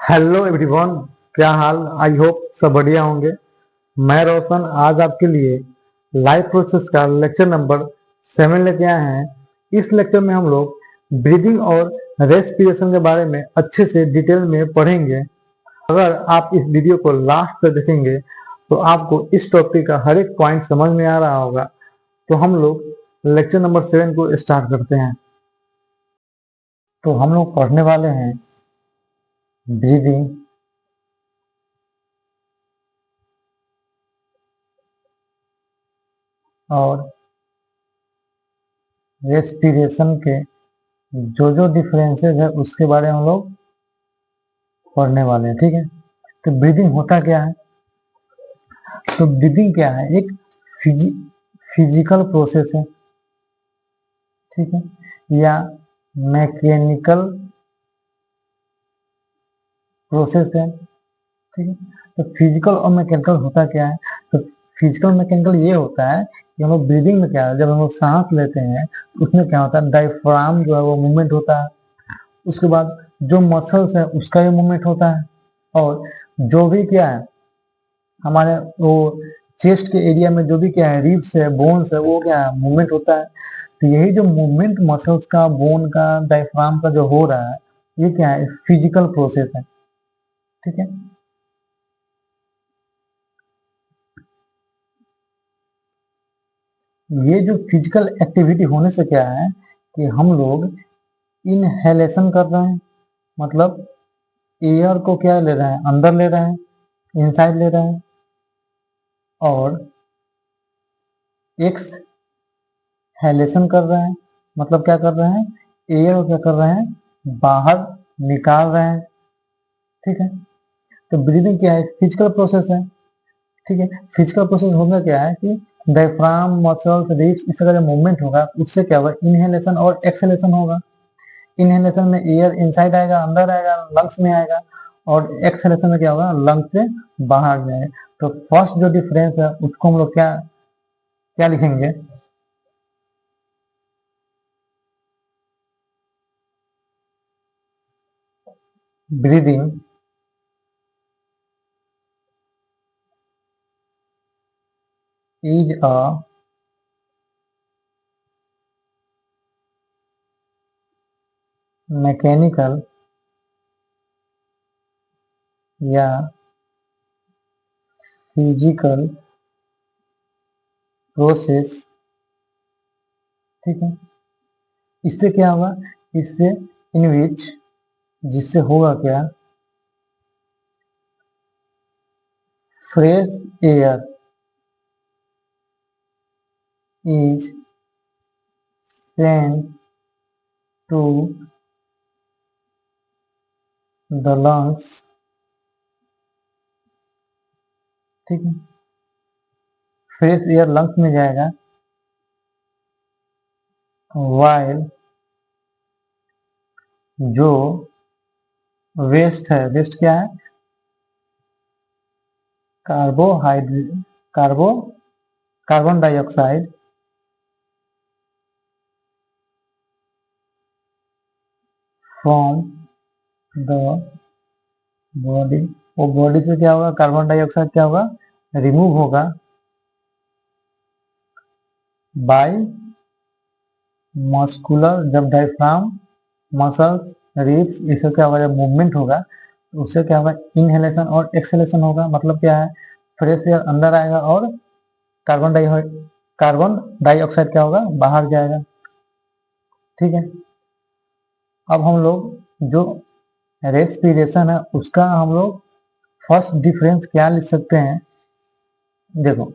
Hello everyone, क्या हाल। I hope सब बढ़िया होंगे। मैं रोशन आज आपके लिए लाइफ प्रोसेस का लेक्चर नंबर 7 लेके आए हैं। इस लेक्चर में हम लोग ब्रीदिंग और रेस्पिरेशन के बारे में अच्छे से डिटेल में पढ़ेंगे। अगर आप इस वीडियो को लास्ट तक देखेंगे तो आपको इस टॉपिक का हर एक पॉइंट समझ में आ रहा होगा। तो हम लोग लेक्चर नंबर 7 को स्टार्ट करते हैं। तो हम लोग पढ़ने वाले हैं ब्रीदिंग और रेस्पिरेशन के जो जो डिफरेंसेस है उसके बारे में हम लोग पढ़ने वाले हैं। ठीक है, तो ब्रीदिंग होता क्या है? तो ब्रीदिंग क्या है? एक फिजिकल प्रोसेस है, ठीक है, या मैकेनिकल प्रोसेस है। ठीक है, तो फिजिकल और मैकेनिकल होता क्या है? तो फिजिकल मैकेनिकल ये होता है कि हम लोग ब्रीदिंग में क्या है, जब हम लोग सांस लेते हैं तो उसमें क्या होता है, डायफ्राम जो है वो मूवमेंट होता है। उसके बाद जो मसल्स है उसका भी मूवमेंट होता है। और जो भी क्या है हमारे वो चेस्ट के एरिया में जो भी क्या है रिब्स है, बोन्स है, वो क्या है मूवमेंट होता है। तो यही जो मूवमेंट मसल्स का, बोन का, डायफ्राम का जो हो रहा है, ये क्या है, फिजिकल प्रोसेस है। ठीक है, ये जो फिजिकल एक्टिविटी होने से क्या है कि हम लोग इनहेलेशन कर रहे हैं, मतलब एयर को क्या ले रहे हैं, अंदर ले रहे हैं, इनसाइड ले रहे हैं। और एक्सहेलेशन कर रहे हैं, मतलब क्या कर रहे हैं, एयर को क्या कर रहे हैं, बाहर निकाल रहे हैं। ठीक है, तो ब्रीदिंग क्या है, फिजिकल प्रोसेस है। ठीक है, फिजिकल प्रोसेस होगा क्या है कि डायफ्राम, मसल्स, रिब्स, इस तरह का मूवमेंट होगा, उससे क्या होगा, इनहेलेशन और एक्सहेलेशन होगा। इनहेलेशन में एयर इनसाइड आएगा, अंदर आएगा, लंग्स में आएगा। और एक्सहेलेशन में क्या होगा, लंग्स से बाहर जाएगा। तो फर्स्ट जो डिफरेंस है उसको हम लोग क्या क्या लिखेंगे, ब्रीदिंग इज अ मैकेनिकल या फिजिकल प्रोसेस। ठीक है, इससे क्या होगा, इससे इन विच, जिससे होगा क्या, fresh air is sent to the lungs. ठीक है, फ्रेश एयर लंग्स में जाएगा, वाइल जो वेस्ट है, वेस्ट क्या है, carbohydrate, कार्बो carbon dioxide from the body, वो बॉडी से क्या होगा, कार्बन डाइऑक्साइड क्या होगा, रिमूव होगा बाय मस्कुलर, जब डायफ्राम, मसल्स, रिब्स, इससे क्या होगा, जब मूवमेंट होगा तो उससे क्या होगा, इनहेलेशन और एक्सहेलेशन होगा। मतलब क्या है, फ्रेश एयर अंदर आएगा और कार्बन डाइ कार्बन डाइऑक्साइड क्या होगा, बाहर जाएगा। ठीक है, अब हम लोग जो रेस्पिरेशन है उसका हम लोग फर्स्ट डिफरेंस क्या लिख सकते हैं। देखो,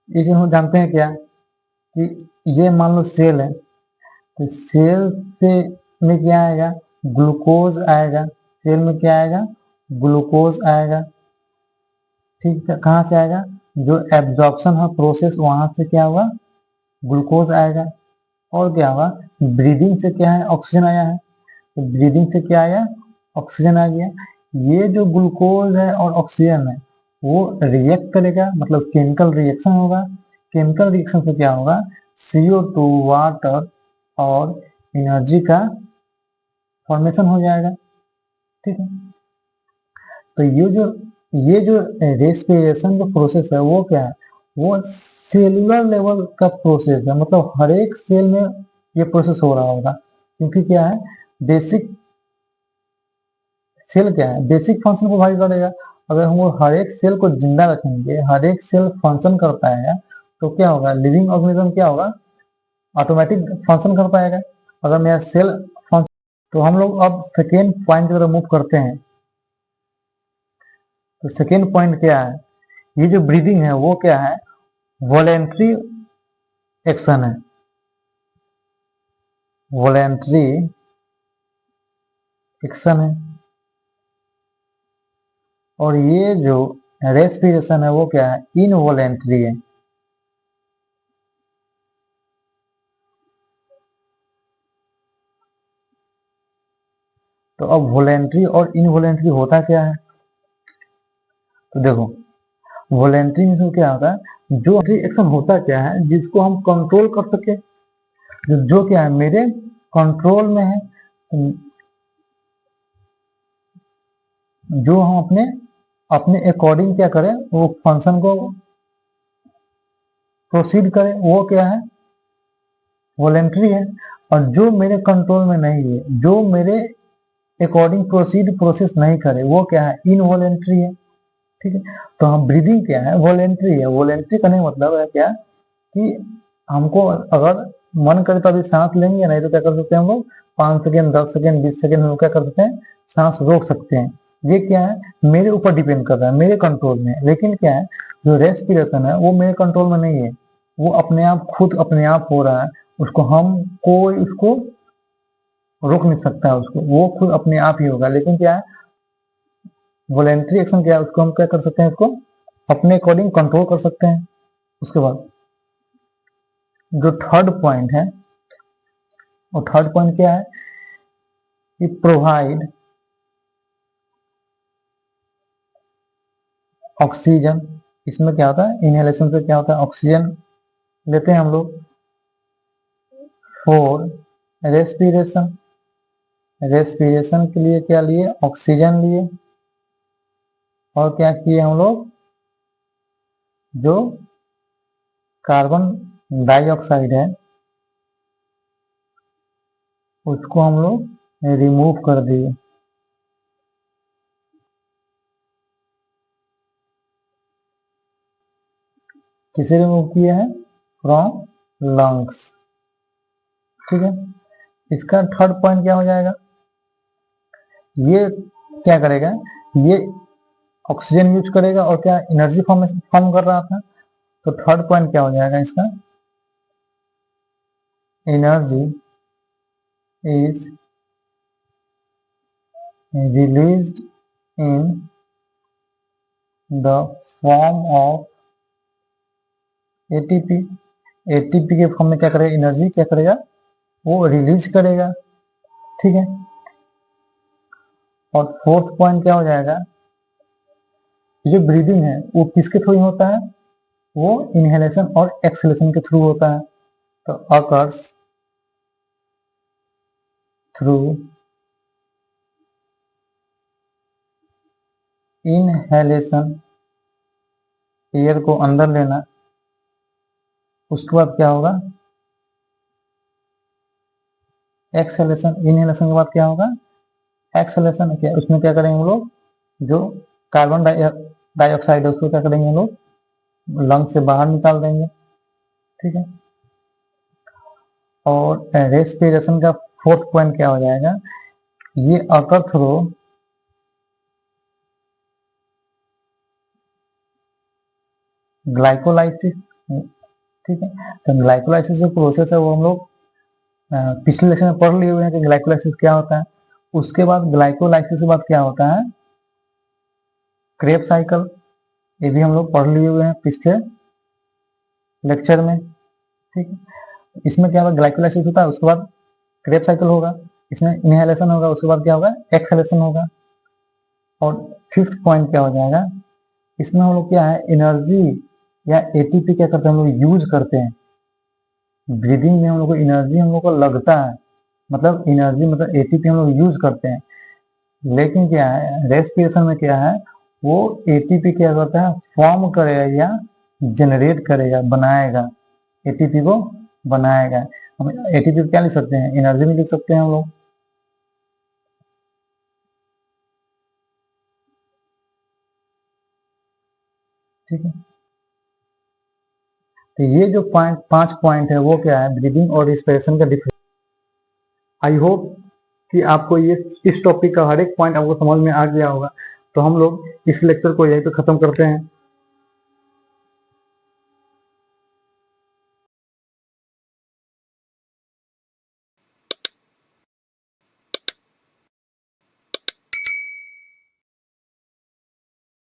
इसे हम जानते हैं क्या कि ये मान लो सेल है, तो सेल से में क्या आएगा, ग्लूकोज आएगा। सेल में क्या आएगा, ग्लूकोज आएगा। ठीक है, कहाँ से आएगा, जो एब्जॉर्प्शन है प्रोसेस, वहां से क्या होगा, ग्लूकोज आएगा। और क्या होगा, ब्रीदिंग से क्या है, ऑक्सीजन आया है, तो ब्रीदिंग से क्या आया, ऑक्सीजन आ गया। ये जो ग्लूकोज है और ऑक्सीजन है वो रिएक्ट करेगा, मतलब केमिकल रिएक्शन होगा। केमिकल रिएक्शन से क्या होगा, CO2, वाटर और एनर्जी का फॉर्मेशन हो जाएगा। ठीक है, तो ये जो रेस्पिरेशन का प्रोसेस है वो क्या है, वो सेलुलर लेवल का प्रोसेस है, मतलब हर एक सेल में ये प्रोसेस हो रहा होगा, क्योंकि क्या है, बेसिक सेल क्या है, बेसिक फंक्शन को भाई करेगा। अगर हम वो हर एक सेल को जिंदा रखेंगे, हर एक सेल फंक्शन कर पाएगा, तो क्या होगा, लिविंग ऑर्गेनिज्म क्या होगा, ऑटोमेटिक फंक्शन कर पाएगा। अगर मेरा सेल फंक्शन, तो हम लोग अब सेकेंड पॉइंट की तरफ मूव करते हैं। तो सेकेंड पॉइंट क्या है, ये जो ब्रीदिंग है वो क्या है, वॉलेंट्री एक्शन है, वॉलेंट्री एक्शन है। और ये जो रेस्पिरेशन है वो क्या है, इनवॉलेंट्री है। तो अब वॉलेंट्री और इनवॉलेंट्री होता क्या है, तो देखो, वॉलेंट्री में से क्या होता है, जो एक्शन होता क्या है, जिसको हम कंट्रोल कर सके, जो क्या है मेरे कंट्रोल में है, जो हम अपने अपने अकॉर्डिंग क्या करें, वो फंक्शन को प्रोसीड करें, वो क्या है, वॉलेंट्री है। और जो मेरे कंट्रोल में नहीं है, जो मेरे अकॉर्डिंग प्रोसेस नहीं करे, वो क्या है, इनवॉलेंट्री है। ठीक है, तो हम ब्रीदिंग क्या है, वॉलेंट्री है। वॉलेंट्री करने का मतलब है क्या, कि हमको अगर मन करे तो अभी सांस लेंगे, नहीं तो क्या कर सकते हैं हम लोग, 5 सेकेंड 10 सेकेंड 20 सेकेंड हम लोग क्या कर सकते हैं, सांस रोक सकते हैं। ये क्या है, मेरे ऊपर डिपेंड कर रहा है, मेरे कंट्रोल में। लेकिन क्या है, जो रेस्पिरेशन है वो मेरे कंट्रोल में नहीं है, वो अपने आप खुद अपने आप हो रहा है, उसको हम कोई उसको रोक नहीं सकता है, उसको वो खुद अपने आप ही होगा। लेकिन क्या है, वॉलेंट्री एक्शन क्या है, उसको हम क्या कर सकते हैं, उसको अपने अकॉर्डिंग कंट्रोल कर सकते हैं। उसके बाद जो थर्ड पॉइंट है, और थर्ड पॉइंट क्या है, कि प्रोवाइड ऑक्सीजन। इसमें क्या होता है, इनहेलेशन से क्या होता है, ऑक्सीजन लेते हैं हम लोग फॉर रेस्पिरेशन। रेस्पिरेशन के लिए क्या लिए, ऑक्सीजन लिए। और क्या किए हम लोग, जो कार्बन डाइऑक्साइड है उसको हम लोग रिमूव कर दिए। किसे रिमूव किए हैं, फ्रॉम लंग्स। ठीक है, इसका थर्ड पॉइंट क्या हो जाएगा, ये क्या करेगा, ये ऑक्सीजन यूज करेगा और क्या एनर्जी फॉर्म कर रहा था। तो थर्ड पॉइंट क्या हो जाएगा इसका, energy is released in the form of ATP. ATP के फॉर्म में क्या करेगा, एनर्जी क्या करेगा, वो रिलीज करेगा। ठीक है, और फोर्थ पॉइंट क्या हो जाएगा, जो ब्रीदिंग है वो किसके थ्रू होता है, वो इनहेलेशन और एक्सहेलेशन के थ्रू होता है। तो अकर्स थ्रू इनहेलेशन, एयर को अंदर लेना। उसके बाद क्या होगा, एक्सहेलेशन। इनहेलेशन के बाद क्या होगा, एक्सहेलेशन। क्या उसमें क्या करेंगे हम लोग, जो कार्बन डाइऑक्साइड है उसको क्या करेंगे हम लोग, लंग से बाहर निकाल देंगे। ठीक है, और रेस्पिरेशन का फोर्थ पॉइंट क्या हो जाएगा, ये अकर थ्रू ग्लाइकोलाइसिस। ठीक है, तो ग्लाइकोलाइसिस जो प्रोसेस है वो हम लोग पिछले लेक्चर में पढ़ लिए हुए हैं कि ग्लाइकोलाइसिस क्या होता है। उसके बाद ग्लाइकोलाइसिस के बाद क्या होता है, क्रेब साइकिल। ये भी हम लोग पढ़ लिए हुए हैं पिछले लेक्चर में। ठीक है, इसमें क्या होगा, ग्लाइकोलाइसिस होता है, उसके बाद क्रेब साइकिल होगा, इसमें इनहेलेशन होगा, उसके बाद क्या होगा, एक्सहेलेशन होगा। और फिफ्थ पॉइंट क्या हो जाएगा, इसमें हम लोग क्या है, एनर्जी या एटीपी क्या करते हैं हम लोग यूज करते हैं। ब्रीदिंग में हम लोग को एनर्जी हम लोग को लगता है, मतलब एनर्जी मतलब एटीपी हम लोग यूज करते हैं, लेकिन क्या है रेस्पिरेशन में क्या है, वो एटीपी क्या करता है, फॉर्म करेगा या जनरेट करेगा, बनाएगा, एटीपी को बनाएगा। हम एटीपी को क्या लिख सकते हैं, एनर्जी में लिख सकते हैं हम लोग। ठीक है, तो ये जो पॉइंट 5 पॉइंट है वो क्या है, ब्रीदिंग और रिस्पिरेशन का डिफरेंस। आई होप कि आपको ये इस टॉपिक का हर एक पॉइंट आपको समझ में आ गया होगा। तो हम लोग इस लेक्चर को यहीं पे खत्म करते हैं।